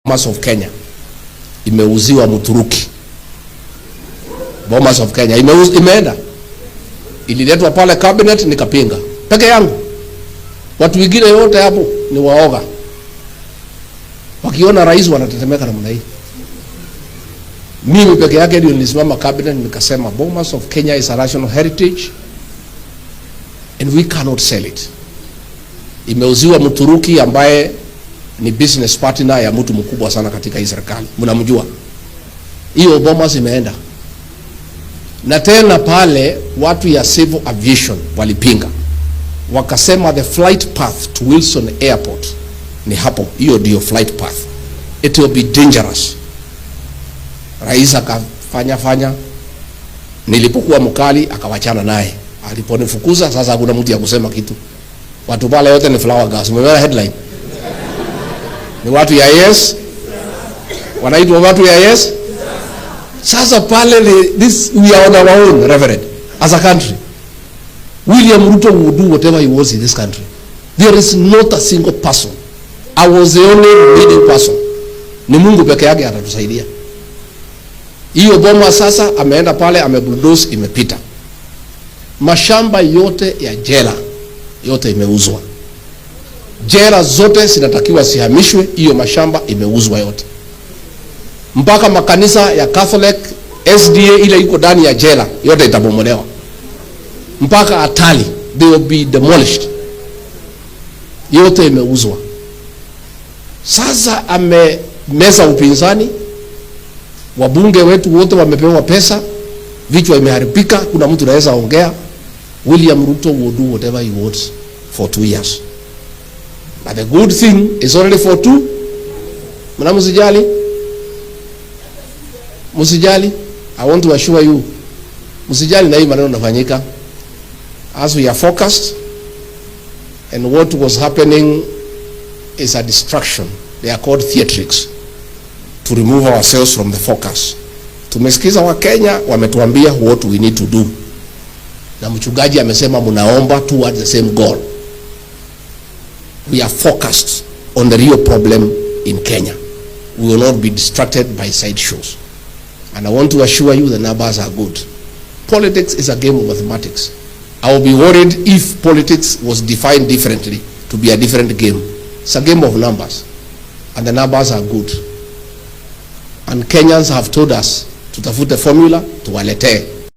Bomas of Kenya imeuziwa Mturuki. Bomas of Kenya imeenda. Ililetwa pale cabinet nikapinga. Peke yangu. Watu wengine yote hapo ni waoga. Wakiona rais wanatetemeka namna hii. Mimi peke yake ndio nilisimama cabinet nikasema Bomas of Kenya is a national heritage and we cannot sell it. Imeuziwa Mturuki ambaye ni business partner ya mtu mkubwa sana katika hii serikali. Mnamjua. Hiyo Bomas imeenda. Na tena pale watu ya civil aviation walipinga. Wakasema the flight path to Wilson Airport ni hapo. Hiyo ndio flight path. It will be dangerous. Rais akafanya. Nilipokuwa mkali akawachana naye. Aliponifukuza sasa hakuna mtu ya kusema kitu. Watu pale wote ni flower gas. Umeona headline? Ni watu ya yes. Wanaitwa watu ya yes. Sasa pale we are on our own, Reverend, as a country. William Ruto will do whatever he wants in this country. There is not a single person. I was the only leading person. Ni Mungu peke yake atatusaidia. Hiyo Bomas sasa ameenda pale amebulldoze imepita. Mashamba yote ya jela yote imeuzwa. Jela zote zinatakiwa sihamishwe, hiyo mashamba imeuzwa yote. Mpaka makanisa ya Catholic, SDA ile iko ndani ya jela yote itabomolewa. Mpaka Atali they will be demolished. Yote imeuzwa. Sasa amemeza upinzani. Wabunge wetu wote wamepewa pesa, vichwa imeharibika, kuna mtu anaweza ongea. William Ruto will do whatever he wants for 2 years. But the good thing is only for 2. Mna msijali. Msijali. I want to assure you. Msijali na hii maneno yanafanyika. As we are focused and what was happening is a distraction. They are called theatrics to remove ourselves from the focus. Tumesikiza wa Kenya wametuambia what we need to do. Na mchungaji amesema mnaomba towards the same goal. We are focused on the real problem in Kenya. We will not be distracted by side shows. And I want to assure you the numbers are good. Politics is a game of mathematics. I will be worried if politics was defined differently to be a different game. It's a game of numbers. And the numbers are good. And Kenyans have told us tutafute formula tuwaletee.